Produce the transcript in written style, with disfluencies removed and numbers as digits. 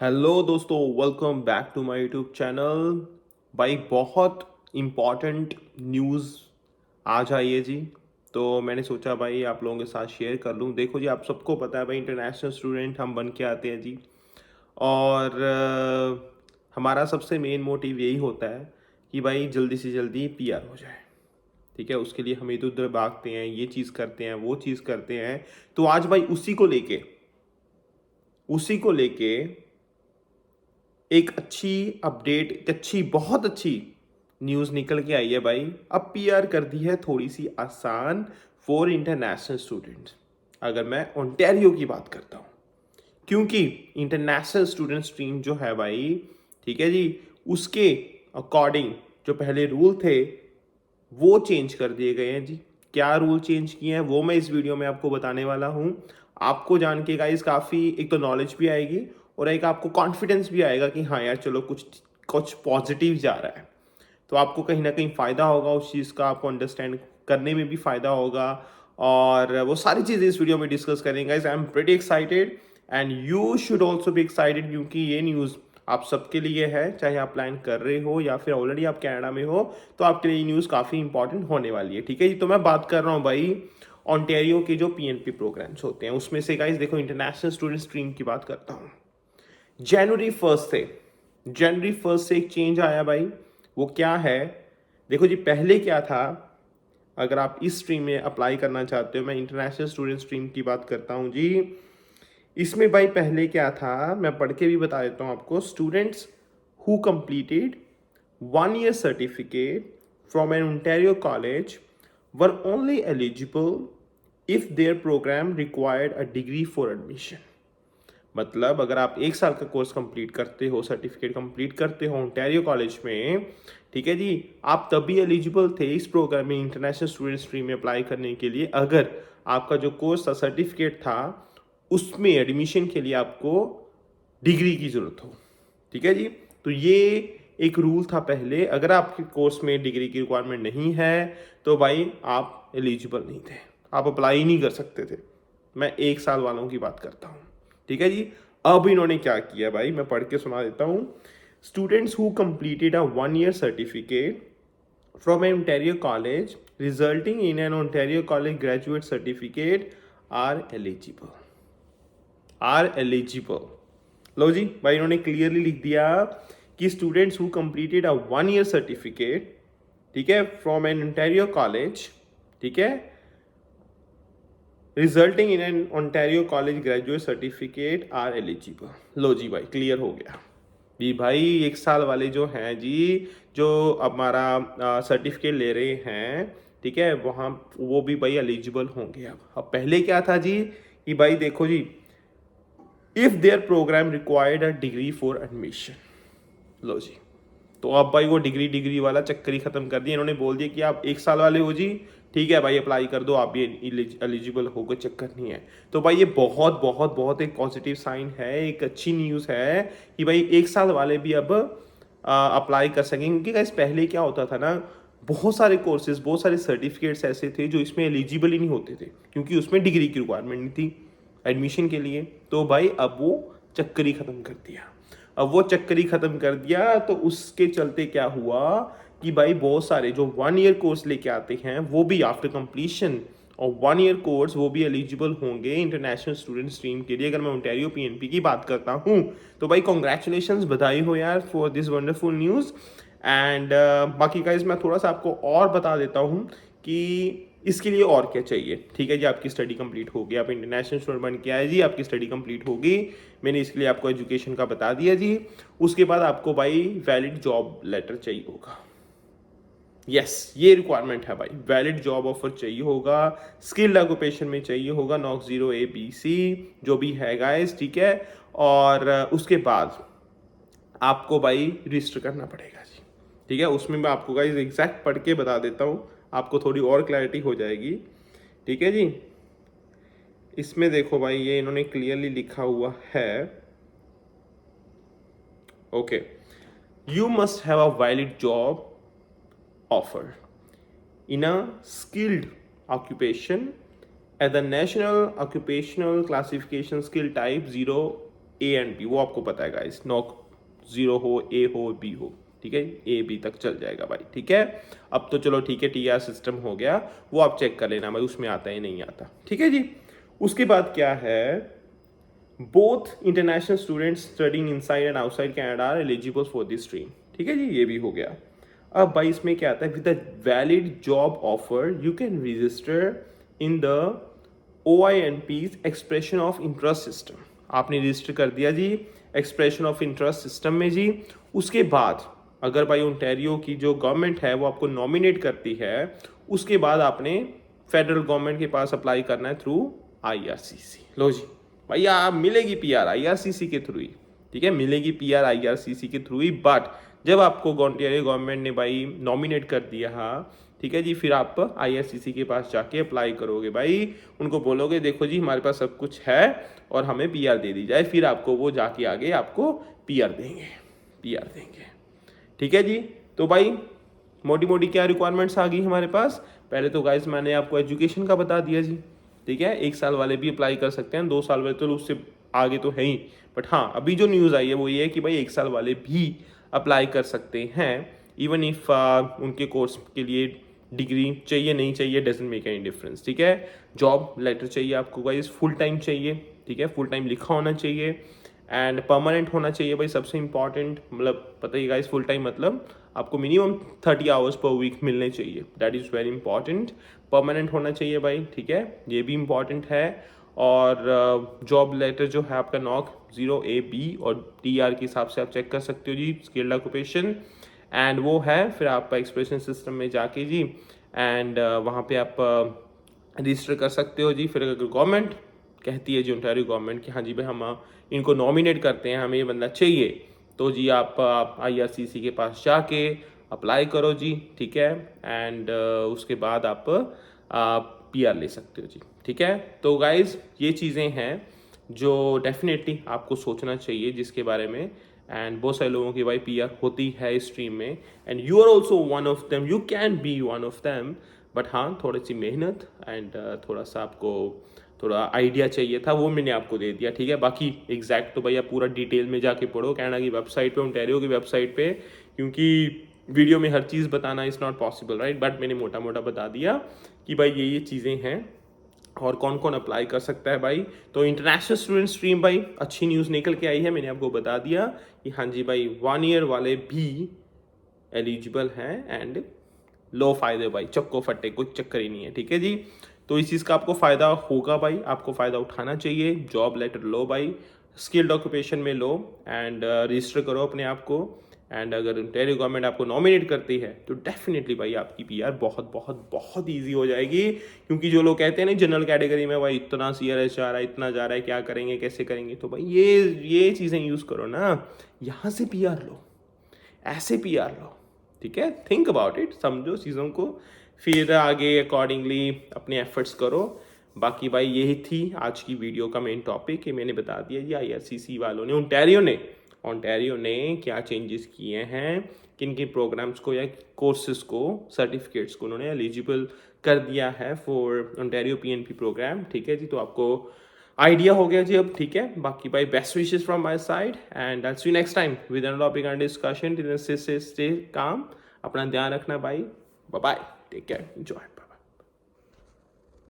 Hello दोस्तों, welcome back to my YouTube channel. भाई बहुत इम्पॉर्टेंट न्यूज़ आज आई है जी। तो मैंने सोचा भाई आप लोगों के साथ शेयर कर लूँ। देखो जी, आप सबको पता है भाई, इंटरनेशनल स्टूडेंट हम बन के आते हैं जी। और हमारा सबसे मेन मोटिव यही होता है कि भाई जल्दी से जल्दी पीआर हो जाए। ठीक है, उसके लिए हम इधर उधर भागते हैं, ये चीज़ करते हैं, वो चीज़ करते हैं। तो आज भाई उसी को लेके एक अच्छी अपडेट, एक अच्छी, बहुत अच्छी न्यूज़ निकल के आई है भाई। अब पीआर कर दी है थोड़ी सी आसान फॉर इंटरनेशनल स्टूडेंट्स। अगर मैं ओंटारियो की बात करता हूँ, क्योंकि इंटरनेशनल स्टूडेंट स्ट्रीम जो है भाई, ठीक है जी, उसके अकॉर्डिंग जो पहले रूल थे वो चेंज कर दिए गए हैं जी। क्या रूल चेंज किए हैं वो मैं इस वीडियो में आपको बताने वाला हूँ। आपको जान के गाइस काफ़ी एक तो नॉलेज भी आएगी और एक आपको कॉन्फिडेंस भी आएगा कि हाँ यार चलो कुछ कुछ पॉजिटिव जा रहा है। तो आपको कहीं ना कहीं फ़ायदा होगा उस चीज़ का, आपको अंडरस्टैंड करने में भी फ़ायदा होगा। और वो सारी चीज़ें इस वीडियो में डिस्कस करेंगे guys. I am pretty excited and you should also be excited, क्योंकि ये न्यूज़ आप सबके लिए है। चाहे आप प्लान कर रहे हो या फिर ऑलरेडी आप कनाडा में हो, तो आपके लिए ये न्यूज़ काफ़ी इंपॉर्टेंट होने वाली है। ठीक है जी, तो मैं बात कर रहा हूँ भाई ऑन्टेरियो के जो पीएनपी प्रोग्राम्स होते हैं उसमें से। गाइस देखो, इंटरनेशनल स्टूडेंट स्ट्रीम की बात करता हूँ। जनवरी 1 से एक चेंज आया भाई। वो क्या है? देखो जी, पहले क्या था, अगर आप इस स्ट्रीम में अप्लाई करना चाहते हो, मैं इंटरनेशनल स्टूडेंट स्ट्रीम की बात करता हूँ जी। इसमें भाई पहले क्या था, मैं पढ़ के भी बता देता हूँ आपको। Students who completed 1 year certificate from an Ontario college were only eligible if their programme required a degree for admission. मतलब अगर आप 1 साल का कोर्स कंप्लीट करते हो, सर्टिफिकेट कंप्लीट करते हो ओंटारियो कॉलेज में, ठीक है जी, आप तभी एलिजिबल थे इस प्रोग्राम में, इंटरनेशनल स्टूडेंट स्ट्रीम में अप्लाई करने के लिए, अगर आपका जो कोर्स था, सर्टिफिकेट था, उसमें एडमिशन के लिए आपको डिग्री की ज़रूरत हो। ठीक है जी, तो ये एक रूल था पहले। अगर आपके कोर्स में डिग्री की रिक्वायरमेंट नहीं है तो भाई आप एलिजिबल नहीं थे, आप अप्लाई ही नहीं कर सकते थे। मैं 1 साल वालों की बात करता हूँ। ठीक है जी। अब इन्होंने क्या किया भाई, मैं पढ़ के सुना देता हूँ। Students who completed a 1 year certificate from an Ontario college resulting in an Ontario college graduate certificate are eligible। लो जी भाई, इन्होंने क्लियरली लिख दिया कि students who completed a 1 year certificate, ठीक है, फ्रॉम एन ओंटारियो कॉलेज, ठीक है, resulting in an Ontario college graduate certificate are eligible. लो जी भाई, क्लियर हो गया भी भाई। 1 साल वाले जो हैं जी, जो हमारा सर्टिफिकेट ले रहे हैं, ठीक है, वहाँ वो भी भाई एलिजिबल होंगे। अब पहले क्या था जी कि भाई देखो जी, if their programme required a degree for admission. लो जी, तो अब भाई वो डिग्री डिग्री वाला चक्कर ही खत्म कर दिया। इन्होंने बोल दिया कि आप 1 साल वाले हो जी, ठीक है भाई, अप्लाई कर दो, आप भी एलिजिबल हो, कोई चक्कर नहीं है। तो भाई ये बहुत बहुत बहुत एक पॉजिटिव साइन है, एक अच्छी न्यूज़ है कि भाई 1 साल वाले भी अब अप्लाई कर सकेंगे। क्योंकि गाइस पहले क्या होता था ना, बहुत सारे कोर्सेज, बहुत सारे सर्टिफिकेट्स ऐसे थे जो इसमें एलिजिबल ही नहीं होते थे, क्योंकि उसमें डिग्री की रिक्वायरमेंट नहीं थी एडमिशन के लिए। तो भाई अब वो चक्कर ही खत्म कर दिया। अब वो चक्कर ही खत्म कर दिया, तो उसके चलते क्या हुआ कि भाई बहुत सारे जो 1 year कोर्स लेके आते हैं वो भी आफ्टर कंप्लीशन और 1 year कोर्स वो भी एलिजिबल होंगे इंटरनेशनल स्टूडेंट स्ट्रीम के लिए। अगर मैं ओंटारियो पीएनपी की बात करता हूँ तो भाई कॉन्ग्रेचुलेशंस, बधाई हो यार for this wonderful news. And बाकी गाइस मैं थोड़ा सा आपको और बता देता हूँ कि इसके लिए और क्या चाहिए। ठीक है जी, आपकी स्टडी कंप्लीट होगी, आप इंटरनेशनल स्टूडेंट बन के आए जी, आपकी स्टडी कंप्लीट होगी। मैंने इसके लिए आपको एजुकेशन का बता दिया जी। उसके बाद आपको भाई वैलिड जॉब लेटर चाहिए होगा। यस, ये रिक्वायरमेंट है भाई, वैलिड जॉब ऑफर चाहिए होगा, स्किल्ड ऑक्यूपेशन में चाहिए होगा, नॉक 0 ABC जो भी है गाइस, ठीक है। और उसके बाद आपको भाई रजिस्टर करना पड़ेगा जी। ठीक है, उसमें मैं आपको गाइस एग्जैक्ट पढ़ के बता देता हूँ, आपको थोड़ी और क्लैरिटी हो जाएगी। ठीक है जी, इसमें देखो भाई, ये इन्होंने क्लियरली लिखा हुआ है। Okay, you must have a valid job offer in a skilled occupation at the National Occupational Classification Skill Type 0 A and B, वो आपको पता है गाइस, नॉक 0 हो, ए हो, बी हो, ठीक है, ए बी तक चल जाएगा भाई, ठीक है। अब तो चलो ठीक है, टीआर सिस्टम हो गया, वो आप चेक कर लेना भाई, उसमें आता है नहीं आता, ठीक है जी। उसके बाद क्या है, both international students studying inside and outside Canada are eligible for this stream, ठीक है जी, ये भी हो गया। अब भाई इसमें क्या आता है, with a valid job offer you can register in the OINP's expression of interest system. आपने रजिस्टर कर दिया जी एक्सप्रेशन ऑफ इंटरेस्ट सिस्टम में जी। उसके बाद अगर भाई ओंटारियो की जो गवर्नमेंट है वो आपको नॉमिनेट करती है, उसके बाद आपने फेडरल गवर्नमेंट के पास अप्लाई करना है थ्रू IRCC। लो जी भैया, आप मिलेगी PR IRCC के थ्रू ही, ठीक है, मिलेगी PR IRCC के थ्रू ही। बट जब आपको ओंटारियो गवर्नमेंट ने भाई नॉमिनेट कर दिया, हाँ ठीक है जी, फिर आप IRCC के पास जाके अप्लाई करोगे भाई, उनको बोलोगे देखो जी हमारे पास सब कुछ है और हमें PR दे दी जाए, फिर आपको वो जाके आगे आपको PR देंगे, ठीक है जी। तो भाई मोटी मोटी क्या रिक्वायरमेंट्स आ गई हमारे पास। पहले तो गाइस मैंने आपको एजुकेशन का बता दिया जी, ठीक है, 1 साल वाले भी अप्लाई कर सकते हैं, 2 साल वाले तो उससे आगे तो है ही। बट हाँ, अभी जो न्यूज़ आई है वो ये है कि भाई 1 साल वाले भी अप्लाई कर सकते हैं, इवन इफ उनके कोर्स के लिए डिग्री चाहिए नहीं चाहिए, डजंट मेक एनी डिफरेंस, ठीक है। जॉब लेटर चाहिए आपको गाइस, फुल टाइम चाहिए, ठीक है, फुल टाइम लिखा होना चाहिए एंड परमानेंट होना चाहिए भाई, सबसे इंपॉर्टेंट। मतलब पता ही गाइस, फुल टाइम मतलब आपको मिनिमम 30 आवर्स पर वीक मिलने चाहिए, that is very important. Permanent होना चाहिए भाई, ठीक है, ये भी इंपॉर्टेंट है। और जॉब लेटर जो है आपका नॉक 0AB और TR के हिसाब से आप चेक कर सकते हो जी, स्किल्ड ऑक्यूपेशन, एंड वो है। फिर आप एक्सप्रेशन सिस्टम में जाके जी एंड वहाँ पे आप रजिस्टर कर सकते हो जी। फिर अगर गवर्नमेंट कहती है जी, ओंटारियो गवर्नमेंट कि हाँ जी भाई हम इनको नॉमिनेट करते हैं, हमें ये बंदा चाहिए, तो जी आप IRCC के पास जाके अप्लाई करो जी, ठीक है, एंड उसके बाद आप PR ले सकते हो जी, ठीक है। तो गाइज ये चीज़ें हैं जो डेफिनेटली आपको सोचना चाहिए जिसके बारे में, एंड बहुत सारे लोगों की भाई PR होती है इस स्ट्रीम में, and you are also one of them, you can be one of them. But हाँ, थोड़ी सी मेहनत एंड थोड़ा सा आपको थोड़ा आइडिया चाहिए था, वो मैंने आपको दे दिया, ठीक है। बाकी एग्जैक्ट तो भैया पूरा डिटेल में जाके पढ़ो कनाडा की वेबसाइट पे, ओंटारियो की वेबसाइट पे, क्योंकि वीडियो में हर चीज़ बताना is not possible, right. But मैंने मोटा मोटा बता दिया कि भाई ये चीज़ें हैं और कौन कौन अप्लाई कर सकता है भाई। तो इंटरनेशनल स्टूडेंट स्ट्रीम भाई अच्छी न्यूज़ निकल के आई है, मैंने आपको बता दिया कि हाँ जी भाई 1 ईयर वाले भी एलिजिबल हैं एंड लो फायदे भाई, चक्को फट्टे, कोई चक्कर ही नहीं है, ठीक है जी। तो इस चीज़ का आपको फ़ायदा होगा भाई, आपको फ़ायदा उठाना चाहिए। जॉब लेटर लो भाई, स्किल्ड ऑक्यूपेशन में लो एंड रजिस्टर करो अपने आप को, एंड अगर ओंटारियो गवर्नमेंट आपको नॉमिनेट करती है तो डेफिनेटली भाई आपकी PR बहुत बहुत बहुत ईजी हो जाएगी। क्योंकि जो लोग कहते हैं ना जनरल कैटेगरी में भाई इतना CRS जा रहा है, इतना जा रहा है, क्या करेंगे कैसे करेंगे, तो भाई ये चीज़ें यूज़ करो ना, यहाँ से PR लो, ऐसे PR लो, ठीक है। थिंक अबाउट इट, समझो चीज़ों को, फिर आगे अकॉर्डिंगली अपने एफर्ट्स करो। बाकी भाई यही थी आज की वीडियो का मेन टॉपिक, कि मैंने बता दिया जी IRCC वालों ने, ओंटारियो ने क्या चेंजेस किए हैं, किन किन प्रोग्राम्स को या कोर्सेज को, सर्टिफिकेट्स को उन्होंने एलिजिबल कर दिया है फॉर ओंटारियो PNP प्रोग्राम, ठीक है जी। तो आपको आइडिया हो गया जी अब, ठीक है। बाकी भाई best wishes from my side and I see you next time with another topic and discussion. Stay calm, अपना ध्यान रखना भाई, bye bye, take care, enjoy.